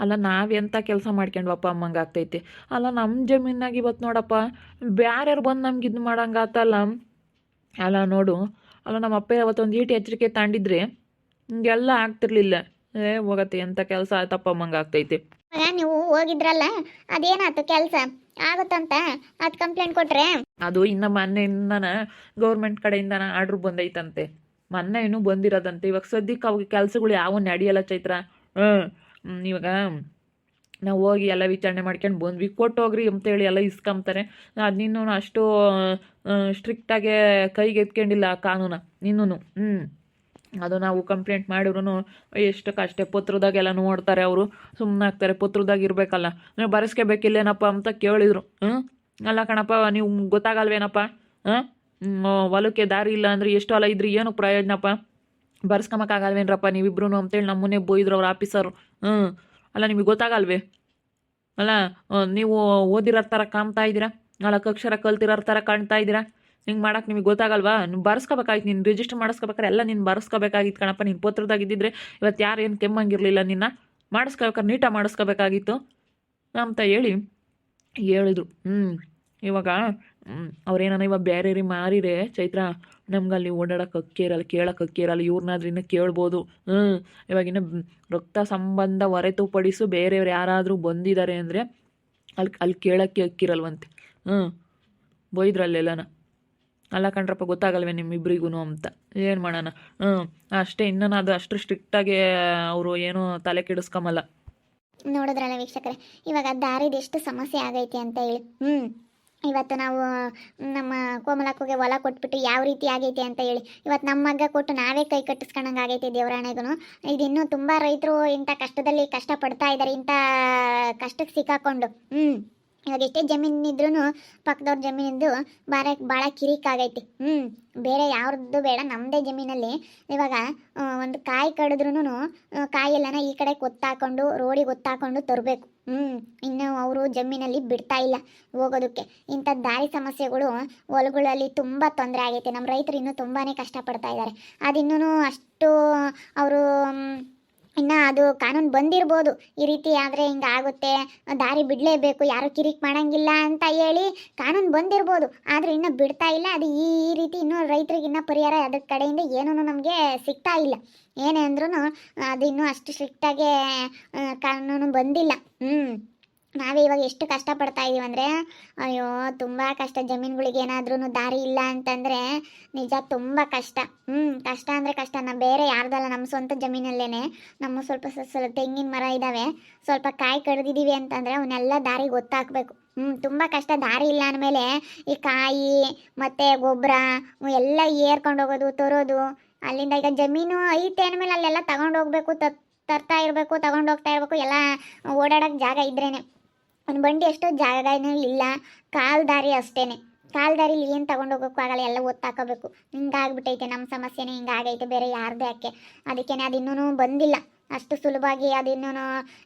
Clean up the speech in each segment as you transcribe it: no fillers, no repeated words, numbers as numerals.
ಅಲ್ಲ ನಾವೆಂಥ ಕೆಲಸ ಮಾಡ್ಕೊಂಡ್ವಪ್ಪ ಅಮ್ಮಂಗೆ ಆಗ್ತೈತೆ. ಅಲ್ಲ ನಮ್ಮ ಜಮೀನಾಗ ಇವತ್ತು ನೋಡಪ್ಪ ಬ್ಯಾರ್ಯಾರು ಬಂದು ನಮ್ಗೆ ಇದು ಮಾಡಂಗಾತಲ್ಲ. ಅಲ್ಲ ನೋಡು, ಅಲ್ಲ ನಮ್ಮ ಅಪ್ಪ ಅವತ್ತೊಂದು ಈಟು ಎಚ್ಚರಿಕೆ ತಾಂಡಿದ್ರೆ ಹಿಂಗೆಲ್ಲ ಆಗ್ತಿರ್ಲಿಲ್ಲ. ಹೋಗತ್ತೆ ಎಂಥ ಕೆಲಸ ಆಯ್ತಪ್ಪ ಅಮ್ಮಂಗೆ ಆಗ್ತೈತೆ. ನೀವು ಹೋಗಿದ್ರಲ್ಲ, ಅದೇನಾಯ್ತು ಕೆಲಸ ಆಗುತ್ತಂತ ಅದು ಕಂಪ್ಲೇಂಟ್ ಕೊಟ್ರೆ? ಅದು ಇನ್ನು ಮೊನ್ನೆಯಿಂದನ ಗೌರ್ಮೆಂಟ್ ಕಡೆಯಿಂದನ ಆರ್ಡ್ರ್ ಬಂದೈತಂತೆ. ಮೊನ್ನೆ ಇನ್ನೂ ಬಂದಿರೋದಂತೆ. ಇವಾಗ ಸದ್ಯಕ್ಕೆ ಅವಾಗ ಕೆಲಸಗಳು ಯಾವ ನಡೆಯಲ್ಲ ಚೈತ್ರ. ಇವಾಗ ನಾವು ಹೋಗಿ ಎಲ್ಲ ವಿಚಾರಣೆ ಮಾಡ್ಕೊಂಡು ಬಂದ್ವಿ, ಕೊಟ್ಟು ಹೋಗ್ರಿ ಅಂತೇಳಿ ಎಲ್ಲ ಇಸ್ಕೊಂತಾರೆ. ಅದು ಅಷ್ಟು ಸ್ಟ್ರಿಕ್ಟಾಗೆ ಕೈಗೆ ಎತ್ಕೊಂಡಿಲ್ಲ ಕಾನೂನು ಇನ್ನೂ. ಅದು ನಾವು ಕಂಪ್ಲೇಂಟ್ ಮಾಡಿದ್ರು ಎಷ್ಟಕ್ಕಷ್ಟೇ ಪತ್ರದಾಗೆಲ್ಲ ನೋಡ್ತಾರೆ ಅವರು, ಸುಮ್ಮನೆ ಆಗ್ತಾರೆ. ಪತ್ರದಾಗ ಇರಬೇಕಲ್ಲ, ನೀವು ಬರೆಸ್ಕೋಬೇಕಿಲ್ಲೇನಪ್ಪ ಅಂತ ಕೇಳಿದರು. ಅಲ್ಲ ಕಣಪ್ಪ, ನೀವು ಗೊತ್ತಾಗಲ್ವೇನಪ್ಪ? ಹೊಲಕ್ಕೆ ದಾರಿ ಇಲ್ಲ ಅಂದರೆ ಎಷ್ಟು ಹೊಲ ಇದ್ರಿ ಏನು ಪ್ರಯೋಜನಪ್ಪ? ಬರ್ಸ್ಕೊಂಬಕ್ಕಾಗಲ್ವೇನ್ರಪ್ಪ ನೀವಿಬ್ರು ಅಂತೇಳಿ ನಮ್ಮನ್ನೇ ಬೋಯ್ದ್ರು ಅವ್ರ ಆಫೀಸರು. ಅಲ್ಲ ನಿಮಗೆ ಗೊತ್ತಾಗಲ್ವೇ? ಅಲ್ಲ ನೀವು ಓದಿರೋ ಥರ ಕಾಣ್ತಾ ಇದ್ದೀರಾ, ನಾಲ್ಕು ಅಕ್ಷರ ಕಲ್ತಿರೋ ಥರ ಕಾಣ್ತಾ ಇದ್ದೀರಾ. ಹಿಂಗೆ ಮಾಡಕ್ಕೆ ನಿಮಗೆ ಗೊತ್ತಾಗಲ್ವಾ? ನೀವು ಬರ್ಸ್ಕೋಬೇಕಾಗಿತ್ತು, ನೀನು ರಿಜಿಸ್ಟರ್ ಮಾಡಿಸ್ಕೋಬೇಕಾರೆ ಎಲ್ಲ ನೀನು ಬರ್ಸ್ಕೋಬೇಕಾಗಿತ್ತು ಕಣಪ್ಪ. ನೀನು ಪತ್ರದಾಗಿದ್ದಿದ್ರೆ ಇವತ್ತು ಯಾರು ಏನು ಕೆಮ್ಮಂಗಿರಲಿಲ್ಲ. ನಿನ್ನ ಮಾಡಿಸ್ಕೋಬೇಕಾರೆ ನೀಟಾಗಿ ಮಾಡಿಸ್ಕೋಬೇಕಾಗಿತ್ತು ಅಂತ ಹೇಳಿದರು. ಇವಾಗ ಅವ್ರೇನ ಇವಾಗ ಬೇರೆ ಮಾರಿರೆ ಚೈತ್ರ, ನಮ್ಗೆ ಅಲ್ಲಿ ಓಡಾಡೋಕೆ ಅಕ್ಕಿ ಇರಲ್ಲ, ಕೇಳೋಕೆ ಅಕ್ಕಿ ಇರಲ್ಲ. ಇವ್ರನ್ನಾದ್ರೂ ಇನ್ನೂ ಕೇಳ್ಬೋದು. ಇವಾಗಿನ್ನ ರಕ್ತ ಸಂಬಂಧ ಹೊರತುಪಡಿಸು ಬೇರೆಯವ್ರು ಯಾರಾದರೂ ಬಂದಿದ್ದಾರೆ ಅಂದರೆ ಅಲ್ಲಿ ಕೇಳೋಕ್ಕೆ ಅಕ್ಕಿರಲ್ವಂತೆ. ಬೈದ್ರಲ್ಲೆಲ್ಲನ. ಅಲ್ಲ ಕಣ್ರಪ್ಪ, ಗೊತ್ತಾಗಲ್ವೇ ನಿಮ್ಮಿಬ್ರಿಗೂ ಅಂತ. ಏನು ಮಾಡೋಣ? ಅಷ್ಟೇ. ಇನ್ನೂ ಅದು ಅಷ್ಟು ಸ್ಟ್ರಿಕ್ಟಾಗಿ ಅವರು ಏನೂ ತಲೆ ಕೆಡಿಸ್ಕೊಂಬಲ್ಲ. ನೋಡಿದ್ರಲ್ಲ ವೀಕ್ಷಕರೇ, ಇವಾಗ ದಾರಿದ ಎಷ್ಟು ಸಮಸ್ಯೆ ಆಗೈತೆ ಅಂತ ಹೇಳಿ. ಇವತ್ತು ನಾವು ನಮ್ಮ ಕೋಮಲಕ್ಕಗೆ ಹೊಲ ಕೊಟ್ಬಿಟ್ಟು ಯಾವ ರೀತಿ ಆಗೈತೆ ಅಂತ ಹೇಳಿ, ಇವತ್ತು ನಮ್ಮ ಮಗ್ಗ ಕೊಟ್ಟು ನಾವೇ ಕೈ ಕಟ್ಟಿಸ್ಕೊಂಡಂಗೆ ಆಗೈತೆ ದೇವರಾಣೆಗೂ. ಇದಿನ್ನೂ ತುಂಬ ರೈತರು ಇಂಥ ಕಷ್ಟದಲ್ಲಿ ಕಷ್ಟಪಡ್ತಾ ಇದ್ದಾರೆ, ಇಂಥ ಕಷ್ಟಕ್ಕೆ ಸಿಕ್ಕಾಕೊಂಡು. ಇವಾಗ ಎಷ್ಟೇ ಜಮೀನಿದ್ರೂ ಪಕ್ಕದವ್ರ ಜಮೀನಿದ್ದು ಭಾಳ ಕಿರಿಕಾಗೈತಿ. ಬೇರೆ ಯಾವ್ದು ಬೇಡ, ನಮ್ಮದೇ ಜಮೀನಲ್ಲಿ ಇವಾಗ ಒಂದು ಕಾಯಿ ಕಡಿದ್ರೂ ಕಾಯೆಲ್ಲನ ಈ ಕಡೆ ಗೊತ್ತಾಕೊಂಡು ರೋಡಿಗೆ ಗೊತ್ತಾಕೊಂಡು ತರಬೇಕು. ಇನ್ನು ಅವರು ಜಮೀನಲ್ಲಿ ಬಿಡ್ತಾ ಇಲ್ಲ ಹೋಗೋದಕ್ಕೆ. ಇಂಥ ದಾರಿ ಸಮಸ್ಯೆಗಳು ಹೊಲಗಳಲ್ಲಿ ತುಂಬ ತೊಂದರೆ ಆಗೈತೆ. ನಮ್ಮ ರೈತರು ಇನ್ನೂ ತುಂಬಾ ಕಷ್ಟಪಡ್ತಾ ಇದ್ದಾರೆ. ಅದಿನ್ನೂ ಅಷ್ಟು ಅವರು ಇನ್ನು ಅದು ಕಾನೂನು ಬಂದಿರ್ಬೋದು, ಈ ರೀತಿ ಆದರೆ ಹಿಂಗೆ ಆಗುತ್ತೆ, ದಾರಿ ಬಿಡಲೇಬೇಕು, ಯಾರು ಕಿರಿಕ್ ಮಾಡೋಂಗಿಲ್ಲ ಅಂತ ಹೇಳಿ ಕಾನೂನು ಬಂದಿರ್ಬೋದು. ಆದರೆ ಇನ್ನೂ ಬಿಡ್ತಾ ಇಲ್ಲ. ಅದು ಈ ರೀತಿ ಇನ್ನೂ ರೈತರಿಗೆ ಇನ್ನೂ ಪರಿಹಾರ ಅದ್ರ ಕಡೆಯಿಂದ ಏನೂ ನಮಗೆ ಸಿಗ್ತಾ ಇಲ್ಲ. ಏನೇ ಅಂದ್ರೂ ಅದು ಇನ್ನೂ ಅಷ್ಟು ಸ್ಟ್ರಿಕ್ಟಾಗಿ ಕಾನೂನು ಬಂದಿಲ್ಲ. ನಾವೇ ಇವಾಗ ಎಷ್ಟು ಕಷ್ಟಪಡ್ತಾ ಇದ್ದೀವಿ ಅಂದರೆ, ಅಯ್ಯೋ ತುಂಬ ಕಷ್ಟ. ಜಮೀನುಗಳಿಗೆ ಏನಾದ್ರೂ ದಾರಿ ಇಲ್ಲ ಅಂತಂದರೆ ನಿಜ ತುಂಬ ಕಷ್ಟ. ಕಷ್ಟ ಅಂದರೆ ಕಷ್ಟ. ನಾವು ಬೇರೆ ಯಾರ್ದಲ್ಲ, ನಮ್ಮ ಸ್ವಂತ ಜಮೀನಲ್ಲೇ ನಮ್ಮ ಸ್ವಲ್ಪ ತೆಂಗಿನ ಮರ ಇದ್ದಾವೆ. ಸ್ವಲ್ಪ ಕಾಯಿ ಕಡ್ದಿದ್ದೀವಿ ಅಂತಂದರೆ ಅವನ್ನೆಲ್ಲ ದಾರಿ ಗೊತ್ತಾಕಬೇಕು. ತುಂಬ ಕಷ್ಟ. ದಾರಿ ಇಲ್ಲ ಅಂದಮೇಲೆ ಈ ಕಾಯಿ ಮತ್ತು ಗೊಬ್ಬರ ಎಲ್ಲ ಏರ್ಕೊಂಡು ಹೋಗೋದು, ತರೋದು. ಅಲ್ಲಿಂದ ಈಗ ಜಮೀನು ಐತೆ ಅಂದಮೇಲೆ ಅಲ್ಲೆಲ್ಲ ತಗೊಂಡು ಹೋಗ್ಬೇಕು, ತರ್ತಾ ಇರಬೇಕು, ತಗೊಂಡು ಹೋಗ್ತಾ ಇರಬೇಕು. ಎಲ್ಲ ಓಡಾಡೋಕ್ಕೆ ಜಾಗ ಇದ್ರೇ. ಒಂದು ಬಂಡಿ ಅಷ್ಟು ಜಾಗನೂ ಇಲ್ಲ, ಕಾಲು ದಾರಿ ಅಷ್ಟೇ. ಕಾಲು ದಾರಿಲಿ ಏನು ತಗೊಂಡು ಹೋಗೋಕ್ಕೂ ಆಗಲ್ಲ, ಎಲ್ಲ ಒತ್ತಾಕೋಬೇಕು. ಹಿಂಗಾಗ್ಬಿಟ್ಟೈತೆ ನಮ್ಮ ಸಮಸ್ಯೆನೇ, ಹಿಂಗಾಗೈತೆ. ಬೇರೆ ಯಾರ್ದು ಯಾಕೆ? ಅದಕ್ಕೇ ಅದಿನ್ನೂ ಬಂದಿಲ್ಲ ಅಷ್ಟು ಸುಲಭವಾಗಿ. ಅದಿನ್ನೂ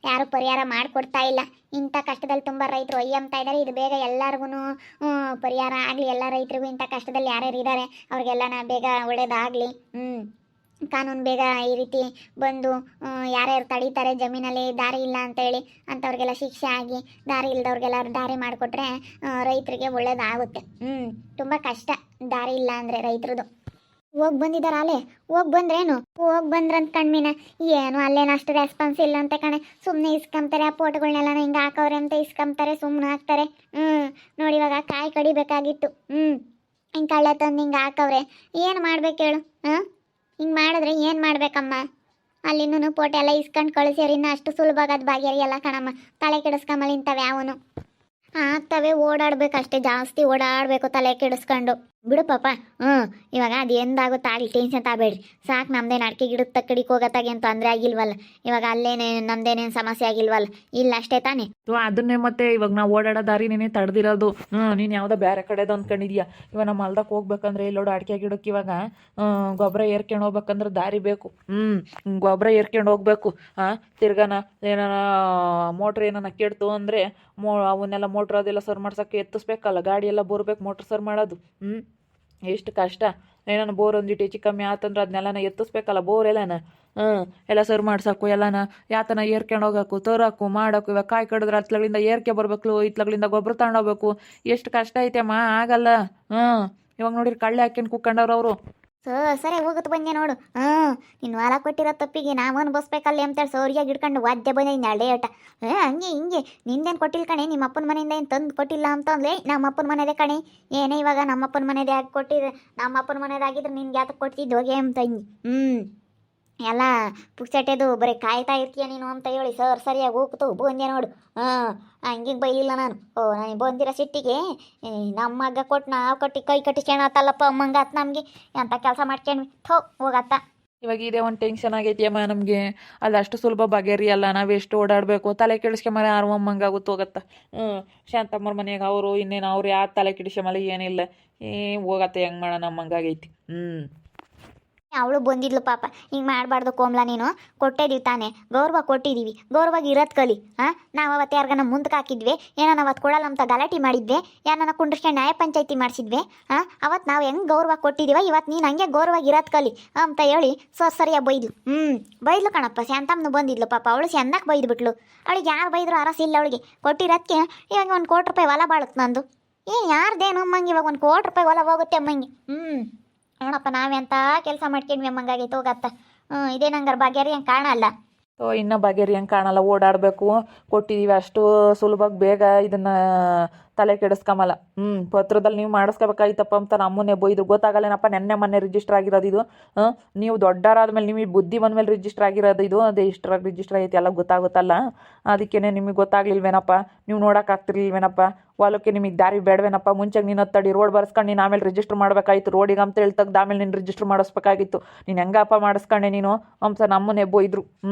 ಯಾರು ಪರಿಹಾರ ಮಾಡಿಕೊಡ್ತಾ ಇಲ್ಲ. ಇಂಥ ಕಷ್ಟದಲ್ಲಿ ತುಂಬ ರೈತರು ಒಯ್ಯಂತಾ ಇದ್ದಾರೆ. ಇದು ಬೇಗ ಎಲ್ಲರಿಗೂ ಪರಿಹಾರ ಆಗಲಿ. ಎಲ್ಲ ರೈತರಿಗೂ ಇಂಥ ಕಷ್ಟದಲ್ಲಿ ಯಾರ್ಯಾರು ಇದ್ದಾರೆ ಅವ್ರಿಗೆಲ್ಲ ಬೇಗ ಒಳ್ಳೇದಾಗಲಿ. ಕಾನೂನು ಬೇಗ ಈ ರೀತಿ ಬಂದು ಯಾರ್ಯಾರು ತಡೀತಾರೆ ಜಮೀನಲ್ಲಿ ದಾರಿ ಇಲ್ಲ ಅಂತೇಳಿ ಅಂಥವ್ರಿಗೆಲ್ಲ ಶಿಕ್ಷೆ ಆಗಿ, ದಾರಿ ಇಲ್ದವ್ರಿಗೆಲ್ಲ ದಾರಿ ಮಾಡಿಕೊಟ್ರೆ ರೈತರಿಗೆ ಒಳ್ಳೇದಾಗುತ್ತೆ. ತುಂಬ ಕಷ್ಟ ದಾರಿ ಇಲ್ಲ ಅಂದರೆ ರೈತರದು. ಹೋಗಿ ಬಂದಿದ್ದಾರೆ ಅಲ್ಲೇ, ಹೋಗಿ ಬಂದ್ರೇನು? ಹೋಗಿ ಬಂದ್ರಂತ ಕಣ್ಮೀನ ಏನು ಅಲ್ಲೇನು ಅಷ್ಟು ರೆಸ್ಪಾನ್ಸ್ ಇಲ್ಲ ಅಂತ ಕಣೆ. ಸುಮ್ಮನೆ ಇಸ್ಕೊಂತಾರೆ ಆ ಫೋಟೋಗಳನ್ನೆಲ್ಲ ಹಿಂಗೆ ಹಾಕವ್ರೆ ಅಂತ ಇಸ್ಕೊಂತಾರೆ, ಸುಮ್ಮನೆ ಹಾಕ್ತಾರೆ. ನೋಡಿ ಇವಾಗ ಕಾಯಿ ಕಡಿಬೇಕಾಗಿತ್ತು, ಹಿಂಗೆ ಕಳ್ಳೆ ತಂದು ಹಿಂಗೆ ಹಾಕವ್ರೆ. ಏನು ಮಾಡ್ಬೇಕು ಹೇಳು? ಹಿಂಗೆ ಮಾಡಿದ್ರೆ ಏನು ಮಾಡ್ಬೇಕಮ್ಮ? ಅಲ್ಲಿನ್ನೂ ಫೋಟೋ ಎಲ್ಲ ಇಸ್ಕೊಂಡು ಕಳಿಸ್ಯಾರ. ಇನ್ನು ಅಷ್ಟು ಸುಲಭವಾಗದು ಭಾಗ್ಯರಿಯಲ್ಲ ಕಣಮ್ಮ. ತಲೆ ಕೆಡಿಸ್ಕೊಂಬಲ್ಲಿ ಇಂಥವು ಯಾವನು ಆಗ್ತವೆ. ಓಡಾಡ್ಬೇಕಷ್ಟೇ, ಜಾಸ್ತಿ ಓಡಾಡಬೇಕು ತಲೆ ಕೆಡಿಸ್ಕೊಂಡು. ಬಿಡು ಪಾಪ. ಇವಾಗ ಅದು ಎಂದಾಗುತ್ತಾ ಆಗಲಿ, ಟೆನ್ಷನ್ ತಗಬೇಡ್ರಿ. ಸಾಕು. ನಮ್ದೇನು ಅಡಿಕೆ ಗಿಡದ ತಕ್ಕಡಿಗೆ ಹೋಗೋತ್ತಾಗೇನು ತೊಂದರೆ ಆಗಿಲ್ವಲ್ಲ? ಇವಾಗ ಅಲ್ಲೇನೇ ನಮ್ದೇನೇನು ಸಮಸ್ಯೆ ಆಗಿಲ್ವಲ್ಲ? ಇಲ್ಲ ಅಷ್ಟೇ ತಾನೇ? ಅದನ್ನೇ ಮತ್ತೆ ಇವಾಗ ನಾವು ಓಡಾಡೋ ದಾರಿನೇ ತಡೆದಿರೋದು. ನೀನು ಯಾವುದೋ ಬೇರೆ ಕಡೆದು ಅಂದ್ಕೊಂಡಿದ್ಯಾ? ಇವಾಗ ನಮ್ಮ ಹೊಲ್ದಕ್ಕೆ ಹೋಗ್ಬೇಕಂದ್ರೆ ಇಲ್ಲೋಡು ಅಡಿಕೆ ಗಿಡಕ್ಕೆ ಇವಾಗ ಗೊಬ್ಬರ ಏರ್ಕೊಂಡು ಹೋಗ್ಬೇಕಂದ್ರೆ ದಾರಿ ಬೇಕು. ಗೊಬ್ಬರ ಏರ್ಕೊಂಡು ಹೋಗ್ಬೇಕು. ತಿರ್ಗಾನ ಏನಾರ ಮೋಟ್ರ್ ಏನಾರ ಕೆಡ್ತು ಅಂದರೆ ಅವನ್ನೆಲ್ಲ ಮೋಟ್ರ್ ಅದೆಲ್ಲ ಸರ್ ಮಾಡ್ಸೋಕ್ಕೆ ಎತ್ತಿಸ್ಬೇಕಲ್ಲ, ಗಾಡಿ ಎಲ್ಲ ಬೋರ್ಬೇಕು ಮೋಟ್ರ್ ಸರ್ ಮಾಡೋದು. ಎಷ್ಟು ಕಷ್ಟ. ಏನಾನ ಬೋರ್ ಒಂದಿಟ್ಟು ಹೆಚ್ಚು ಕಮ್ಮಿ ಆತಂದ್ರೆ ಅದನ್ನೆಲ್ಲನ ಎತ್ತಿಸ್ಬೇಕಲ್ಲ ಬೋರ್ ಎಲ್ಲನ. ಎಲ್ಲ ಸರ್ ಮಾಡ್ಸಕ್ಕು ಎಲ್ಲನ ಯಾತನ ಏರ್ಕೊಂಡು ಹೋಗಕ್ಕು ತರಕು ಮಾಡಕ್ಕು ಇವಾಗ ಕಾಯಿ ಕಡಿದ್ರೆ ಹತ್ಲಗಳಿಂದ ಏರ್ಕೆ ಬರ್ಬೇಕು ಇತ್ಲಗಳಿಂದ ಗೊಬ್ಬರ ತಗೊಂಡೋಗ್ಬೇಕು ಎಷ್ಟು ಕಷ್ಟ ಐತೆಮ್ಮ ಆಗಲ್ಲ ಇವಾಗ ನೋಡಿರಿ ಕಳ್ಳೆ ಹಾಕ್ಯಂಡು ಕುಕ್ಕಂಡವ್ರು ಅವರು ಸರಿ ಹೋಗುತ್ತೆ ಬಂದೆ ನೋಡು ನಿನ್ನ ಹೊಲ ಕೊಟ್ಟಿರೋ ತಪ್ಪಿಗೆ ನಾವು ಅನ್ಭವಿಸ್ಬೇಕಲ್ಲಿ ಅಂತೇಳಿ ಸೋರಿಯಾಗಿ ಹಿಡ್ಕೊಂಡು ವಾದ್ಯ ಬಂದಿದ್ದೀನಿ ಅಳ್ಳೆ ಆಟ ಹಂಗೆ ಹಿಂಗೆ ನಿಂದೇನು ಕೊಟ್ಟಿಲ್ಲ ಕಣೆ ನಿಮ್ಮ ಅಪ್ಪನ ಮನೆಯಿಂದ ಏನು ತಂದು ಕೊಟ್ಟಿಲ್ಲ ಅಂತಂದ್ರೆ ನಮ್ಮ ಅಪ್ಪನ ಮನೆದೇ ಕಣೆ ಏನೇ ಇವಾಗ ನಮ್ಮ ಅಪ್ಪನ ಮನೆದೇ ಆಗಿ ಕೊಟ್ಟಿದ್ರೆ ನಮ್ಮ ಅಪ್ಪನ ಮನೆದಾಗಿದ್ರೆ ನಿನ್ಗೆ ಯಾತಕ್ಕೆ ಕೊಡ್ತಿದ್ದು ಹೋಗಿ ಅಂತ ಎಲ್ಲ ಪುಕ್ಸಟ್ಟೆದು ಬರೀ ಕಾಯ್ತಾ ಇರ್ತೀಯ ನೀನು ಅಂತ ಹೇಳಿ ಸರಿಯಾಗಿ ಹೋಗ್ತು ಬಂದೆ ನೋಡು ಹಂಗಿಗೆ ಬೈಲಿಲ್ಲ ನಾನು ನನಗೆ ಬಂದಿರೋ ಸಿಟ್ಟಿಗೆ ನಮ್ಮ ಮಗ ಕೊಟ್ಟು ನಾವು ಕೈ ಕಟ್ಟಿಸ್ಕೊಳತ್ತಲ್ಲಪ್ಪ ಅಮ್ಮಂಗ ಆತು ನಮಗೆ ಅಂತ ಕೆಲಸ ಮಾಡ್ಕೊಂಡ್ವಿ ಹೋಗತ್ತ ಇವಾಗ ಇದೇ ಒಂದು ಟೆನ್ಷನ್ ಆಗೈತಿ ಅಮ್ಮ ನಮಗೆ ಅದು ಅಷ್ಟು ಸುಲಭ ಬಗೆಹರಿಯಲ್ಲ ನಾವು ಎಷ್ಟು ಓಡಾಡಬೇಕು ತಲೆ ಕೆಡಿಸ್ಕೊಂಬರ ಯಾರು ಅಮ್ಮಂಗಾಗುತ್ತೆ ಹೋಗತ್ತ ಶಾಂತಮ್ಮರ ಮನೆಯಾಗ ಅವರು ಇನ್ನೇನು ಅವ್ರು ಯಾರು ತಲೆ ಕೆಡಿಸ್ಕೊಂಬಲ್ಲ ಏನಿಲ್ಲ ಹೋಗತ್ತೆ ಹೆಂಗೆ ಮಾಡೋಣ ಅಮ್ಮಂಗಾಗೈತಿ ಅವಳು ಬಂದಿದ್ಲು ಪಾಪ ಹಿಂಗೆ ಮಾಡಬಾರ್ದು ಕೋಮ್ಲಾ ನೀನು ಕೊಟ್ಟಿದ್ದೀವಿ ತಾನೇ ಗೌರವ ಕೊಟ್ಟಿದ್ದೀವಿ ಗೌರವಾಗಿ ಇರೋದು ಕಲಿ ನಾವು ಅವತ್ತು ಯಾರಿಗಾನ ಮುಂದಕ್ಕೆ ಹಾಕಿದ್ವಿ ಏನೋ ನಾವು ಅವತ್ತು ಕೊಡಲ್ಲ ಅಂತ ಗಲಾಟೆ ಮಾಡಿದ್ವಿ ಯಾರನ್ನ ಕುಂಡ್ರಿಸ್ಕೊಂಡು ನ್ಯಾಯ ಪಂಚಾಯತಿ ಮಾಡಿಸಿದ್ವಿ ಅವತ್ತು ನಾವು ಹೆಂಗೆ ಗೌರವ ಕೊಟ್ಟಿದ್ದೀವ ಇವತ್ತು ನೀನು ಹಂಗೆ ಗೌರವಾಗಿ ಇರೋದು ಕಲಿ ಅಂತ ಹೇಳಿ ಸರಿಯಾಗಿ ಬೈದ್ಲು ಬೈದ್ಲು ಕಣಪ್ಪ ಶಾಂತಮ್ಮನು ಬಂದಿದ್ಲು ಪಾಪ ಅವಳು ಚೆಂದಕ್ಕೆ ಬೈದ್ಬಿಟ್ಲು ಅವಳಿಗೆ ಯಾರು ಬೈದ್ರು ಅರಸಿಲ್ಲ ಅವಳಿಗೆ ಕೊಟ್ಟಿರೋದಕ್ಕೆ ಇವಾಗ 1 ಕೋಟಿ ರೂಪಾಯಿ ಹೊಲ ಬಾಳುತ್ತೆ ನಂದು ಯಾರ್ದೇನು ಅಮ್ಮಂಗೆ ಇವಾಗ 1 ಕೋಟಿ ರೂಪಾಯಿ ಹೊಲ ಹೋಗುತ್ತೆ ಅಮ್ಮಂಗೆ ನೋಡಪ್ಪ ನಾವೆಂತ ಕೆಲಸ ಮಾಡ್ಕೊಂಡ್ವಿ ಅಮ್ಮಂಗಾಗೈತೆ ಹೋಗತ್ತ ಇದೇ ನಂಗಾರ ಬಗೆಹರಿ ಹಂಗೆ ಕಾಣಲ್ಲ ಇನ್ನೂ ಬಗೆಹರಿ ಹಂಗೆ ಕಾಣಲ್ಲ ಓಡಾಡಬೇಕು ಕೊಟ್ಟಿದ್ದೀವಿ ಅಷ್ಟು ಸುಲಭವಾಗಿ ಬೇಗ ಇದನ್ನು ತಲೆ ಕೆಡಿಸ್ಕೊಂಬಲ್ಲ ಪತ್ರದಲ್ಲಿ ನೀವು ಮಾಡಿಸ್ಕೋಬೇಕಾಯ್ತಪ್ಪ ಅಂತ ನಮ್ಮನ್ನೇ ಬೈದ್ರು ಗೊತ್ತಾಗಲ್ಲೇನಪ್ಪ ಮೊನ್ನೆ ರಿಜಿಸ್ಟರ್ ಆಗಿರೋದು ಇದು ನೀವು ದೊಡ್ಡರಾದ್ಮೇಲೆ ನಿಮಗೆ ಬುದ್ಧಿ ಬಂದಮೇಲೆ ರಿಜಿಸ್ಟರ್ ಆಗಿರೋದು ಇದು ಅದೇ ಇಷ್ಟರಾಗಿ ರಿಜಿಸ್ಟರ್ ಆಗೈತಿ ಎಲ್ಲ ಗೊತ್ತಾಗುತ್ತಲ್ಲ ಅದಕ್ಕೇ ನಿಮಗೆ ಗೊತ್ತಾಗ್ಲಿಲ್ವೇನಪ್ಪ ನೀವು ನೋಡೋಕ್ಕಾಗ್ತಿರ್ಲಿಲ್ವೇನಪ್ಪ ಹೊಲಕ್ಕೆ ನಿಮಗೆ ದಾರಿ ಬೇಡವೇನಪ್ಪ ಮುಂಚೆಗೆ ನೀನು ಹತ್ತಡಿ ರೋಡ್ ಬರ್ಸ್ಕೊಂಡು ನೀನು ಆಮೇಲೆ ರಿಜಿಸ್ಟರ್ ಮಾಡಬೇಕಾಯ್ತು ರೋಡಿಗೆ ಅಂತ ಹೇಳಿ ತೆಗ್ದು ಆಮೇಲೆ ನೀನು ರಿಜಿಸ್ಟರ್ ಮಾಡಿಸ್ಬೇಕಾಗಿತ್ತು ನೀನು ಹೆಂಗಪ್ಪ ಮಾಡಿಸ್ಕೊಂಡೆ ನೀನು ಅಂತ ನಮ್ಮನ್ನೇ ಬೈದ್ರು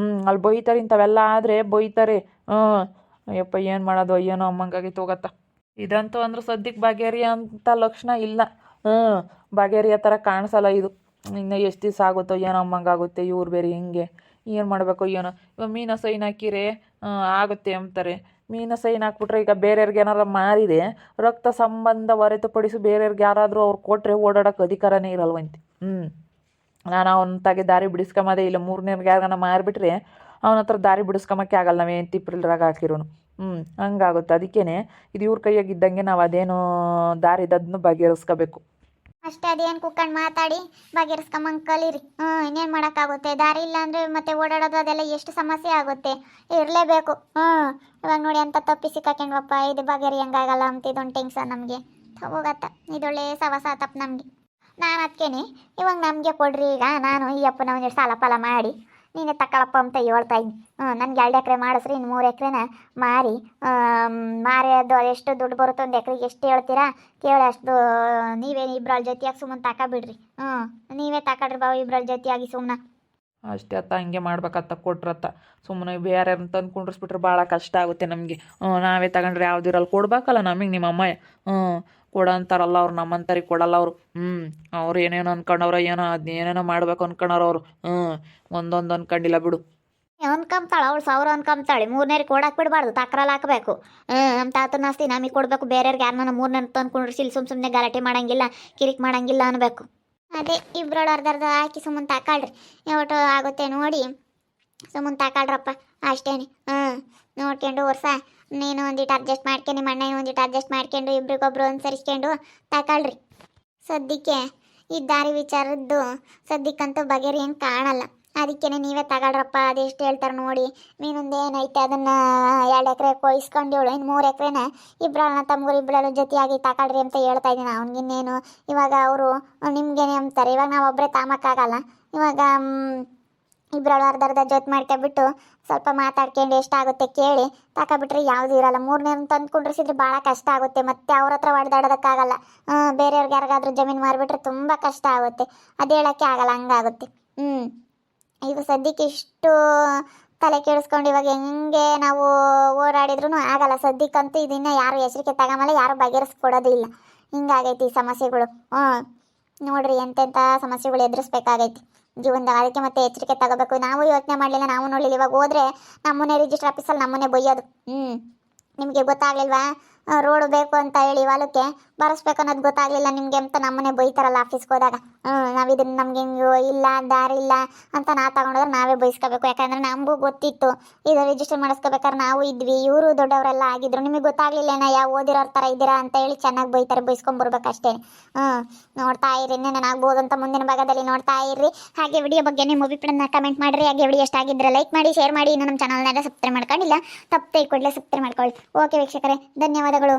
ಅಲ್ಲಿ ಬೈತಾರೆ ಇಂಥವೆಲ್ಲ ಆದರೆ ಬೈತಾರೆ ಅಯ್ಯಪ್ಪ ಏನು ಮಾಡೋದು ಏನೋ ಅಮ್ಮಂಗಾಗಿತ್ತು ಹೋಗತ್ತ ಇದಂತೂ ಅಂದ್ರೆ ಸದ್ಯಕ್ಕೆ ಬಗೆಹರಿ ಅಂತ ಲಕ್ಷಣ ಇಲ್ಲ ಬಗೆಹರಿಯೋ ಥರ ಕಾಣಿಸಲ್ಲ ಇದು ಇನ್ನು ಎಷ್ಟು ದಿವಸ ಆಗುತ್ತೋ ಏನೋ ಅಮ್ಮಂಗಾಗುತ್ತೆ ಇವ್ರು ಬೇರೆ ಹಿಂಗೆ ಏನು ಮಾಡಬೇಕು ಏನೋ ಇವಾಗ ಮೀನ ಸೈನ್ ಹಾಕಿರೆ ಆಗುತ್ತೆ ಅಂತಾರೆ ಮೀನ ಸೈನ್ ಹಾಕ್ಬಿಟ್ರೆ ಈಗ ಬೇರೆಯವ್ರಿಗೆ ಏನಾರು ಮಾರಿದೆ ರಕ್ತ ಸಂಬಂಧ ಹೊರತುಪಡಿಸಿ ಬೇರೆಯವ್ರಿಗೆ ಯಾರಾದರೂ ಅವ್ರು ಕೊಟ್ಟರೆ ಓಡಾಡೋಕೆ ಅಧಿಕಾರನೇ ಇರಲ್ವಂತೆ ನಾನು ಅವನ ತಾಗೆ ದಾರಿ ಬಿಡಿಸ್ಕೊಂಬದೇ ಇಲ್ಲ 3ನೇರ್ಗೆ ಯಾರಿಗಾನ ಮಾರಿಬಿಟ್ರೆ ಅವನ ಹತ್ರ ದಾರಿ ಬಿಡಿಸ್ಕೊಂಬಕ್ಕೆ ಆಗಲ್ಲ ನಾವೇನು ತಿಪ್ರಿಲ್ರಾಗ ಹಾಕಿರೋನು ಹಂಗಾಗುತ್ತೆ ಅದಕ್ಕೇ ಇದು ಇವ್ರ ಕೈಯಾಗಿದ್ದಂಗೆ ನಾವು ಅದೇನು ದಾರಿದದನ್ನು ಬಗೆಹರಿಸ್ಕೋಬೇಕು ಅಷ್ಟೇ ಅದೇನು ಕುಕ್ಕಂಡು ಮಾತಾಡಿ ಬಗೆಹರಿಸ್ಕೊಂಬಂಗೆ ಕಲೀರಿ ಇನ್ನೇನು ಮಾಡೋಕ್ಕಾಗುತ್ತೆ ದಾರಿ ಇಲ್ಲ ಅಂದರೆ ಮತ್ತೆ ಓಡಾಡೋದು ಅದೆಲ್ಲ ಎಷ್ಟು ಸಮಸ್ಯೆ ಆಗುತ್ತೆ ಇರಲೇಬೇಕು ಇವಾಗ ನೋಡಿ ಅಂತ ತಪ್ಪಿ ಸಿಕ್ಕಾಕೊಂಡ್ವಪ್ಪ ಇದು ಬಗೆಹರಿ ಹೆಂಗಾಗಲ್ಲ ಅಂತ ಇದೊಂದು ಟೆನ್ಷನ್ ನಮಗೆ ಹೋಗತ್ತ ಇದೊಳ್ಳೆ ಸವಸ ತಪ್ಪು ನಮಗೆ ನಾನು ಅದಕ್ಕೇನೆ ಇವಾಗ ನಮಗೆ ಕೊಡ್ರಿ ಈಗ ನಾನು ಈ ಅಪ್ಪನ ಒಂದೆರಡು ಸಾಲ ಫಲ ಮಾಡಿ ನೀನೇ ತಗೊಳಪ್ಪ ಅಂತ ಹೇಳ್ತಾ ಇದ್ದೀನಿ ನನಗೆ 2 ಎಕರೆ ಮಾಡಿಸ್ರಿ ಇನ್ನು 3 ಎಕರೆನ ಮಾರಿ ಮಾರೋದು ಎಷ್ಟು ದುಡ್ಡು ಬರುತ್ತೆ 1 ಎಕರೆಗೆ ಎಷ್ಟು ಹೇಳ್ತೀರಾ ಕೇಳಿ ಅಷ್ಟು ನೀವೇ ಇಬ್ಬರ ಜೊತೆಯಾಗಿ ಸುಮ್ಮನೆ ತಗೊಬಿಡ್ರಿ ನೀವೇ ತಗೊಳ್ರಿ ಬಾವು ಇಬ್ಬರ ಜೊತೆಯಾಗಿ ಸುಮ್ಮನೆ ಅಷ್ಟೇ ಅತ್ತ ಹಂಗೆ ಮಾಡ್ಬೇಕತ್ತ ಕೊಟ್ರತ್ತ ಸುಮ್ಮನೆ ಬೇರೆ ತಂದು ಕುಂಡ್ರಿಸ್ಬಿಟ್ರೆ ಭಾಳ ಕಷ್ಟ ಆಗುತ್ತೆ ನಮಗೆ ನಾವೇ ತಗೊಂಡ್ರೆ ಯಾವ್ದಿರಲ್ಲ ಕೊಡ್ಬೇಕಲ್ಲ ನಮಗೆ ನಿಮ್ಮ ಅಮ್ಮ ಕೊಡೋ ಅಂತಾರಲ್ಲ ಅವ್ರು ನಮ್ಮಂತರಿಗೆ ಕೊಡಲ್ಲ ಅವರು ಅವ್ರು ಏನೇನೋ ಅನ್ಕೊಂಡವ್ರ ಏನೋ ಅದು ಏನೇನೋ ಮಾಡ್ಬೇಕು ಅನ್ಕೊಂಡವ್ರು ಅವರು ಒಂದೊಂದು ಅನ್ಕೊಂಡಿಲ್ಲ ಬಿಡು ಅನ್ಕೊಂತಾಳೆ ಅವಳು 1000 ಅನ್ಕೊಂತಾಳೆ 3ನೇರಿಗೆ ಕೊಡಕ್ಕೆ ಬಿಡಬಾರ್ದು ತಕ್ರಲ್ಲಿ ಹಾಕಬೇಕು ನಮ್ಮ ತಾತನ ಆಸ್ತಿ ನಮಗೆ ಕೊಡಬೇಕು ಬೇರೆಯವ್ರಿಗೆ ಯಾರನ್ನ 3ನೇ ತಂದು ಕುಂಡ್ರಿಸಿ ಸುಮ್ಮನೆ ಗಲಾಟೆ ಮಾಡೋಂಗಿಲ್ಲ ಕಿರಿಕ್ ಮಾಡೋಂಗಿಲ್ಲ ಅನ್ಬೇಕು ಅದೇ ಇಬ್ಬರೊಳು ಅರ್ಧ ಹಾಕಿ ಸುಮ್ಮನೆ ತಗೊಳ್ರಿ ಯಾವಟು ಆಗುತ್ತೆ ನೋಡಿ ಸುಮ್ಮನೆ ತಗೊಳ್ರಪ್ಪ ಅಷ್ಟೇನೆ ನೋಡ್ಕೊಂಡು ವರ್ಷ ನೀನು ಒಂದಿಟ್ಟು ಅಡ್ಜಸ್ಟ್ ಮಾಡ್ಕೊಂಡು ನಿಮ್ಮ ಅಣ್ಣ ಒಂದಿಟ್ಟು ಅಡ್ಜಸ್ಟ್ ಮಾಡ್ಕೊಂಡು ಇಬ್ರಿಗೊಬ್ರು ಅನುಸರಿಸ್ಕೊಂಡು ತಗೊಳ್ರಿ ಸದ್ಯಕ್ಕೆ ಈ ದಾರಿ ವಿಚಾರದ್ದು ಸದ್ಯಕ್ಕಂತೂ ಬಗೆಹರಿ ಹೆಂಗೆ ಕಾಣಲ್ಲ ಅದಕ್ಕೇ ನೀವೇ ತಗೊಳ್ರಪ್ಪ ಅದೆಷ್ಟು ಹೇಳ್ತಾರೆ ನೋಡಿ ನೀನೊಂದು ಏನೈತೆ ಅದನ್ನು 2 ಎಕರೆ ಕೊಯ್ಸ್ಕೊಂಡು ಹೇಳು ಇನ್ನು 3 ಎಕರೆನ ಇಬ್ಬರನ್ನ ತಮ್ಮಗಳು ಇಬ್ಬರಲ್ಲ ಜೊತೆಯಾಗಿ ತಗೊಳ್ರಿ ಅಂತ ಹೇಳ್ತಾ ಇದ್ದೀನಿ ಅವ್ನಿಗಿನ್ನೇನು ಇವಾಗ ಅವರು ನಿಮ್ಗೇನೆ ಅಂತಾರೆ ಇವಾಗ ನಾವು ಒಬ್ಬರೇ ತಾಮಕ್ಕಾಗಲ್ಲ ಇವಾಗ ಇಬ್ಬರಳು ಅರ್ಧ ಜೊತೆ ಮಾಡ್ಕೊಬಿಟ್ಟು ಸ್ವಲ್ಪ ಮಾತಾಡ್ಕೊಂಡು ಎಷ್ಟಾಗುತ್ತೆ ಕೇಳಿ ತಗೊಬಿಟ್ರೆ ಯಾವುದು ಇರಲ್ಲ 3ನೇ ತಂದು ಕುಂಡ್ರಿಸಿದ್ರೆ ಭಾಳ ಕಷ್ಟ ಆಗುತ್ತೆ ಮತ್ತೆ ಅವ್ರ ಹತ್ರ ಹೊಡೆದಾಡೋದಕ್ಕಾಗಲ್ಲ ಬೇರೆಯವ್ರಿಗೆ ಯಾರಿಗಾದ್ರೂ ಜಮೀನು ಮಾರಿಬಿಟ್ರೆ ತುಂಬ ಕಷ್ಟ ಆಗುತ್ತೆ ಅದು ಹೇಳೋಕ್ಕೆ ಆಗಲ್ಲ ಹಂಗಾಗುತ್ತೆ ಈಗ ಸದ್ಯಕ್ಕೆ ಇಷ್ಟು ತಲೆ ಕೆಡಿಸ್ಕೊಂಡು ಇವಾಗ ಹೆಂಗೆ ನಾವು ಓಡಾಡಿದ್ರೂ ಆಗಲ್ಲ ಸದ್ಯಕ್ಕಂತೂ ಇದನ್ನು ಯಾರು ಹೆಸರಿಗೆ ತಗೊಂಬಲ್ಲ ಯಾರು ಬಗೆಹರಿಸ್ಕೊಡೋದು ಇಲ್ಲ ಹಿಂಗಾಗೈತಿ ಈ ಸಮಸ್ಯೆಗಳು ನೋಡ್ರಿ ಎಂತೆಂಥ ಸಮಸ್ಯೆಗಳು ಎದುರಿಸ್ಬೇಕಾಗೈತಿ ಜೀವನದಾಗ ಅದಕ್ಕೆ ಮತ್ತೆ ಎಚ್ಚರಿಕೆ ತಗೋಬೇಕು ನಾವು ಯೋಚನೆ ಮಾಡಲಿಲ್ಲ ನಾವು ನೋಡಲಿಲ್ಲ ಇವಾಗ ಹೋದ್ರೆ ನಮ್ಮನ್ನೇ ರಿಜಿಸ್ಟರ್ ಆಫೀಸಲ್ಲಿ ನಮ್ಮನ್ನೇ ಬೈಯೋದು ನಿಮಗೆ ಗೊತ್ತಾಗ್ಲಿಲ್ವಾ ರೋಡು ಬೇಕು ಅಂತ ಹೇಳಿ ಹೊಲಕ್ಕೆ ಬರೆಸ್ಬೇಕು ಅನ್ನೋದು ಗೊತ್ತಾಗ್ಲಿಲ್ಲ ನಿಮಗೆ ಅಂತ ನಮ್ಮನೆ ಬೈತಾರಲ್ಲ ಆಫೀಸ್ಗೆ ಹೋದಾಗ. ನಾವು ಇದನ್ನ ನಮ್ಗೆ ಹಿಂಗೆ ಇಲ್ಲ ದಾರಿ ಇಲ್ಲ ಅಂತ ತಗೊಂಡೋದ್ರೆ ನಾವೇ ಬೈಸ್ಕೋಬೇಕು. ಯಾಕಂದ್ರೆ ನಮಗೂ ಗೊತ್ತಿತ್ತು ಇದು ರಿಜಿಸ್ಟರ್ ಮಾಡಿಸ್ಕೋಬೇಕಾದ್ರೆ ನಾವು ಇದ್ವಿ, ಇವರು ದೊಡ್ಡವರೆಲ್ಲ ಆಗಿದ್ರು. ನಿಮಗೆ ಗೊತ್ತಾಗ್ಲಿಲ್ಲ ಯಾವ ಓದಿರೋರ ಥರ ಇದ್ದೀರಾ ಅಂತ ಹೇಳಿ ಚೆನ್ನಾಗಿ ಬೈತಾರೆ, ಬೈಸ್ಕೊಂಬರ್ಬೇಕಷ್ಟೇ. ನೋಡ್ತಾ ಇರಿ, ಇನ್ನೇನು ಆಗ್ಬೋದು ಅಂತ ಮುಂದಿನ ಭಾಗದಲ್ಲಿ ನೋಡ್ತಾ ಇರ್ರಿ. ಹಾಗೆ ವಿಡಿಯೋ ಬಗ್ಗೆ ನಿಮ್ಮ ಅಭಿಪ್ರಾಯನ ಕಮೆಂಟ್ ಮಾಡಿರಿ. ಹಾಗೆ ವಿಡಿಯೋ ಎಷ್ಟ ಆಗಿದ್ರೆ ಲೈಕ್ ಮಾಡಿ, ಶೇರ್ ಮಾಡಿ. ಇನ್ನು ನಮ್ಮ ಚಾನಲ್ನೆಲ್ಲ ಸಬ್ಸ್ಕ್ರೈಬ್ ಮಾಡ್ಕೊಂಡಿಲ್ಲ, ತಪ್ಪದೆ ಕೂಡಲೇ ಸಬ್ಸ್ಕ್ರೈಬ್ ಮಾಡ್ಕೊಳ್ಳಿ. ಓಕೆ ವೀಕ್ಷಕರೇ, ಧನ್ಯವಾದಗಳು.